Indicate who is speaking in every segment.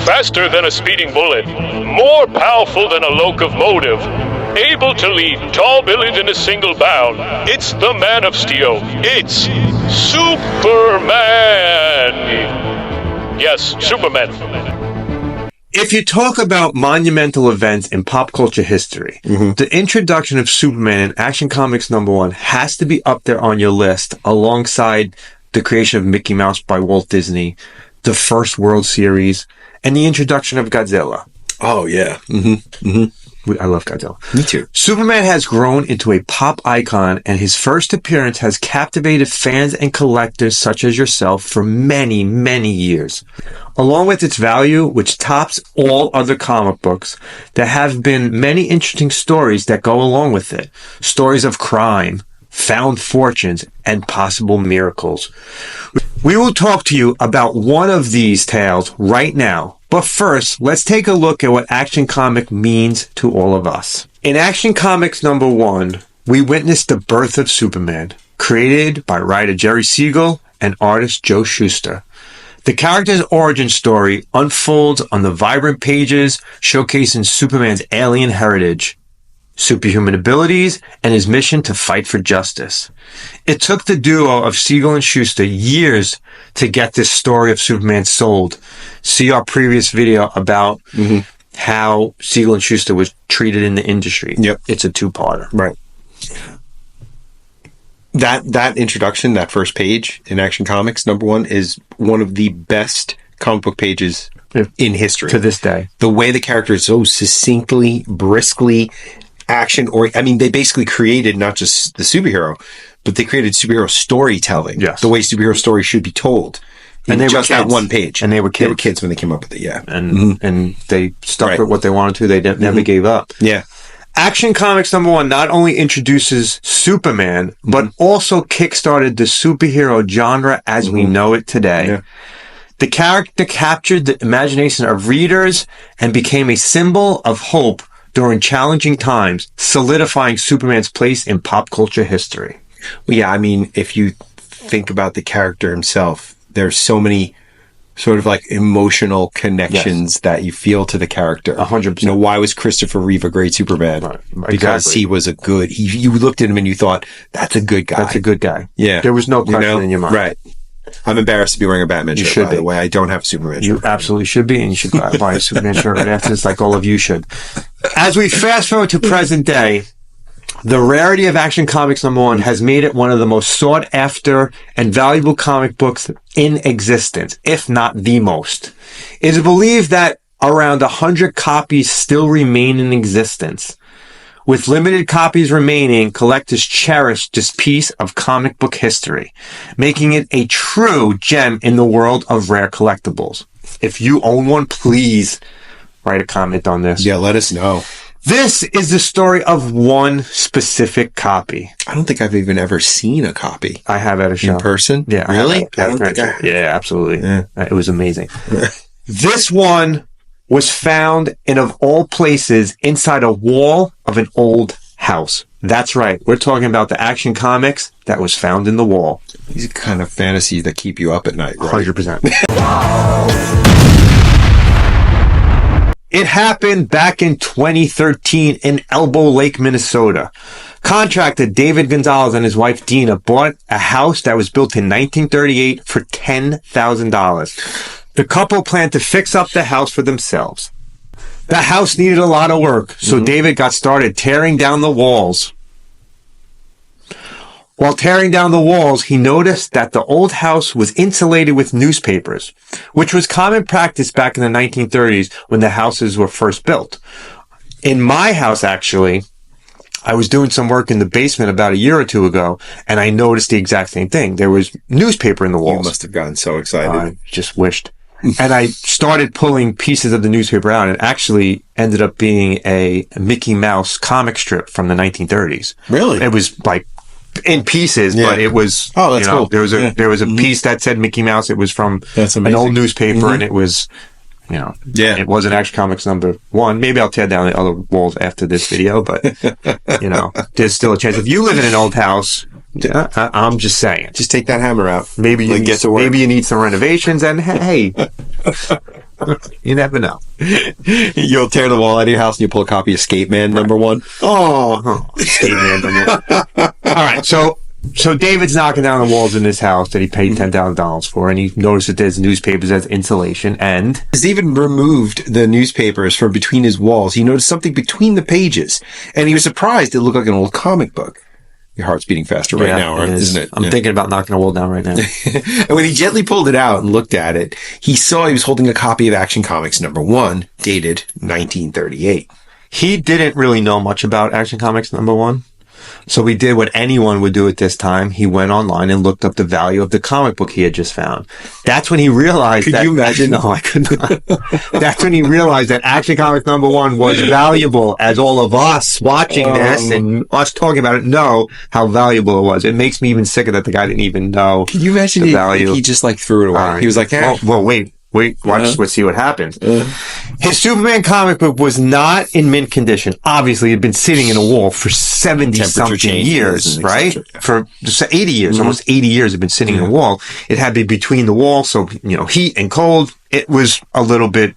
Speaker 1: faster than a speeding bullet, more powerful than a locomotive, able to leap tall buildings in a single bound. It's the Man of Steel. It's Superman. Yes, Superman.
Speaker 2: If you talk about monumental events in pop culture history, the introduction of Superman in Action Comics #1 has to be up there on your list, alongside the creation of Mickey Mouse by Walt Disney, the first World Series, and the introduction of Godzilla.
Speaker 3: Oh, yeah.
Speaker 2: I love Godzilla.
Speaker 3: Me too.
Speaker 2: Superman has grown into a pop icon, and his first appearance has captivated fans and collectors such as yourself for many, many years. Along with its value, which tops all other comic books, there have been many interesting stories that go along with it. Stories of crime, found fortunes, and possible miracles. We will talk to you about one of these tales right now. But first, let's take a look at what Action Comic means to all of us. In Action Comics #1, we witnessed the birth of Superman, created by writer Jerry Siegel and artist Joe Shuster. The character's origin story unfolds on the vibrant pages, showcasing Superman's alien heritage, superhuman abilities, and his mission to fight for justice. It took the duo of Siegel and Shuster years to get this story of Superman sold. See our previous video about how Siegel and Shuster was treated in the industry.
Speaker 3: Yep.
Speaker 2: It's a two-parter.
Speaker 3: Right. That introduction, that first page in Action Comics #1 is one of the best comic book pages in history.
Speaker 2: To this day.
Speaker 3: The way the character is so succinctly, briskly, they basically created not just the superhero, but they created superhero storytelling.
Speaker 2: Yes.
Speaker 3: The way superhero stories should be told.
Speaker 2: And they were
Speaker 3: just that
Speaker 2: kids.
Speaker 3: one page.
Speaker 2: And they were kids.
Speaker 3: They were kids when they came up with it, yeah.
Speaker 2: And they stuck
Speaker 3: Right.
Speaker 2: with what they wanted to. They never gave up.
Speaker 3: Yeah.
Speaker 2: Action Comics #1 not only introduces Superman, but also kickstarted the superhero genre as we know it today.
Speaker 3: Yeah.
Speaker 2: The character captured the imagination of readers and became a symbol of hope during challenging times, solidifying Superman's place in pop culture history.
Speaker 3: Well, yeah, I mean, if you think about the character himself, there's so many sort of like emotional connections that you feel to the character.
Speaker 2: 100%.
Speaker 3: You know, why was Christopher Reeve a great Superman?
Speaker 2: Right.
Speaker 3: Because
Speaker 2: Exactly.
Speaker 3: he was a good, you looked at him and you thought, that's a good guy.
Speaker 2: That's a good guy.
Speaker 3: Yeah.
Speaker 2: There was no question in your mind.
Speaker 3: Right. I'm embarrassed to be wearing a Batman shirt,
Speaker 2: should
Speaker 3: by
Speaker 2: be.
Speaker 3: the way. I don't have a Superman
Speaker 2: You
Speaker 3: shirt.
Speaker 2: absolutely should be, and you should buy a Superman shirt right after this, like all of you should. As we fast forward to present day, the rarity of Action Comics #1 has made it one of the most sought after and valuable comic books in existence, if not the most. It is believed that around 100 copies still remain in existence. With limited copies remaining, collectors cherish this piece of comic book history, making it a true gem in the world of rare collectibles. If you own one, please write a comment on this.
Speaker 3: Yeah, let us know.
Speaker 2: This is the story of one specific copy.
Speaker 3: I don't think I've even ever seen a copy.
Speaker 2: I have at a show.
Speaker 3: In person?
Speaker 2: Yeah. I
Speaker 3: Really?
Speaker 2: have
Speaker 3: I don't think I...
Speaker 2: Yeah, absolutely.
Speaker 3: Yeah.
Speaker 2: It was amazing. This one was found in, of all places, inside a wall of an old house. That's right. We're talking about the Action Comics that was found in the wall.
Speaker 3: These are kind of fantasies that keep you up at night, right?
Speaker 2: 100%. It happened back in 2013 in Elbow Lake, Minnesota. Contractor David Gonzalez and his wife Dina bought a house that was built in 1938 for $10,000. The couple planned to fix up the house for themselves. The house needed a lot of work, so David got started tearing down the walls. While tearing down the walls, he noticed that the old house was insulated with newspapers, which was common practice back in the 1930s when the houses were first built. In my house, actually, I was doing some work in the basement about a year or two ago, and I noticed the exact same thing. There was newspaper in the walls.
Speaker 3: You must have gotten so excited.
Speaker 2: I just wished. And I started pulling pieces of the newspaper out, and it actually ended up being a Mickey Mouse comic strip from the 1930s.
Speaker 3: Really?
Speaker 2: It was like in pieces, but it was,
Speaker 3: oh, that's cool.
Speaker 2: There was a piece that said Mickey Mouse. It was from an old newspaper, and it was, it wasn't Action Comics #1. Maybe I'll tear down the other walls after this video, but, there's still a chance. If you live in an old house, I'm just saying.
Speaker 3: Just take that hammer out.
Speaker 2: Maybe you
Speaker 3: get to work.
Speaker 2: Maybe you need some renovations, and hey, You never know.
Speaker 3: You'll tear the wall out of your house and you pull a copy of Skate Man #1.
Speaker 2: Oh, Skate Man #1. All right, so David's knocking down the walls in this house that he paid $10,000 for, and he noticed that there's newspapers as insulation, and
Speaker 3: He's even removed the newspapers from between his walls. He noticed something between the pages, and he was surprised it looked like an old comic book. Your heart's beating faster right now, isn't it?
Speaker 2: I'm thinking about knocking a wall down right now.
Speaker 3: And when he gently pulled it out and looked at it, he saw he was holding a copy of Action Comics #1, dated 1938.
Speaker 2: He didn't really know much about Action Comics #1. So he did what anyone would do at this time. He went online and looked up the value of the comic book he had just found. That's when he realized
Speaker 3: Could you imagine?
Speaker 2: No, I could not. That's when he realized that Action Comics #1 was valuable, as all of us watching this and us talking about it know how valuable it was. It makes me even sicker that the guy didn't even know.
Speaker 3: Can you imagine
Speaker 2: the value?
Speaker 3: He just like threw it away. He was like,
Speaker 2: well, wait, let's see what happens. His Superman comic book was not in mint condition. Obviously, it had been sitting in a wall for 70-something years, right? For 80 years, almost 80 years it had been sitting in a wall. It had to be between the walls, so, heat and cold. It was a little bit,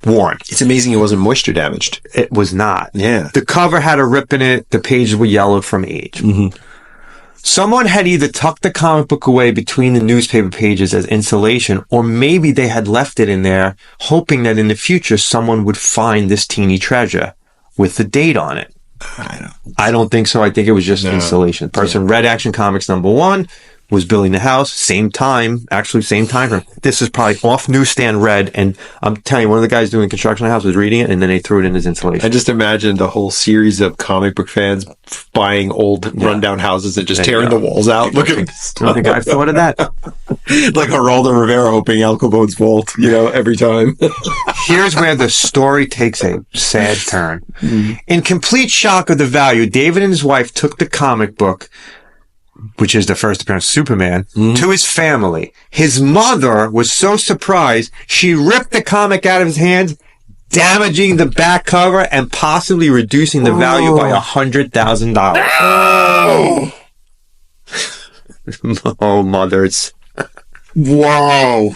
Speaker 2: worn.
Speaker 3: It's amazing it wasn't moisture damaged.
Speaker 2: It was not.
Speaker 3: Yeah.
Speaker 2: The cover had a rip in it. The pages were yellowed from age. Mm-hmm. Someone had either tucked the comic book away between the newspaper pages as insulation, or maybe they had left it in there, hoping that in the future someone would find this teeny treasure with the date on it. I don't think so. I think it was just insulation. The person read Action Comics #1, was building the house, same time frame. This is probably off newsstand read, and I'm telling you, one of the guys doing construction on the house was reading it, and then they threw it in as insulation.
Speaker 3: I just imagine the whole series of comic book fans buying old rundown houses and just tearing the walls out. Look at this.
Speaker 2: I don't think I've thought of that.
Speaker 3: Like Geraldo Rivera opening Al Capone's vault, every time.
Speaker 2: Here's where the story takes a sad turn. In complete shock of the value, David and his wife took the comic book, which is the first appearance of Superman, to his family. His mother was so surprised, she ripped the comic out of his hands, damaging the back cover and possibly reducing the value by $100,000. Oh, mothers.
Speaker 3: Whoa.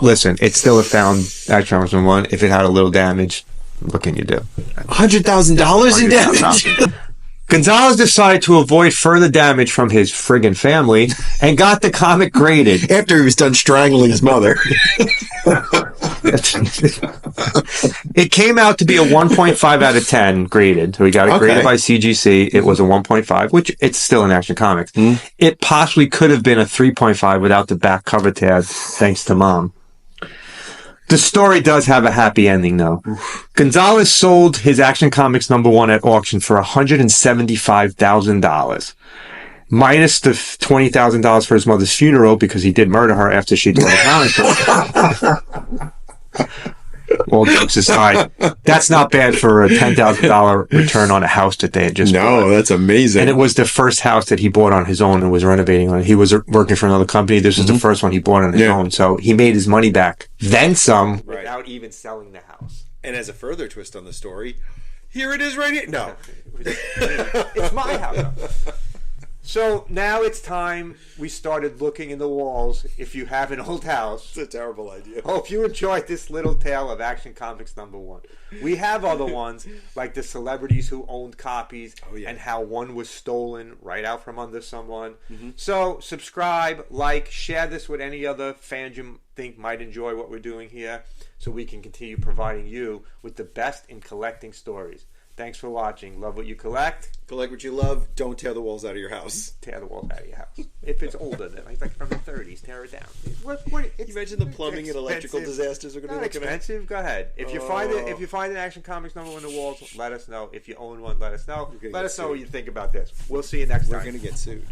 Speaker 2: Listen, it's still a found Action Comics #1. If it had a little damage, what can you do?
Speaker 3: $100,000 in damage?
Speaker 2: Gonzalez decided to avoid further damage from his friggin' family and got the comic graded.
Speaker 3: After he was done strangling his mother.
Speaker 2: It came out to be a 1.5 out of 10 graded. So we got it graded by CGC. It was a 1.5, which it's still in Action Comics. It possibly could have been a 3.5 without the back cover tag, thanks to Mom. The story does have a happy ending, though. Gonzalez sold his Action Comics #1 at auction for $175,000. Minus the $20,000 for his mother's funeral, because he did murder her after she tore the comic book. All jokes aside, that's not bad for a $10,000 return on a house that they had just bought.
Speaker 3: That's amazing.
Speaker 2: And it was the first house that he bought on his own and was renovating on it. He was working for another company. This was the first one he bought on his own. So he made his money back, then some, without even selling the house.
Speaker 3: And as a further twist on the story, here it is right here. No.
Speaker 2: It's my house. So now it's time we started looking in the walls. If you have an old house,
Speaker 3: It's a terrible idea.
Speaker 2: hope you enjoyed this little tale of Action Comics #1. We have other ones, like the celebrities who owned copies and how one was stolen right out from under someone. So subscribe, like, share this with any other fans you think might enjoy what we're doing here, so we can continue providing you with the best in collecting stories. Thanks for watching. Love what you collect.
Speaker 3: Collect what you love. Don't tear the walls out of your house.
Speaker 2: Tear the walls out of your house. If it's older than, like from the 30s, tear it down.
Speaker 3: You imagine the plumbing and electrical disasters are going to be
Speaker 2: looking expensive. Go ahead. If you find an Action Comics #1 in the walls, let us know. If you own one, let us know. Let us know what you think about this. We'll see you next time.
Speaker 3: We're going to get sued.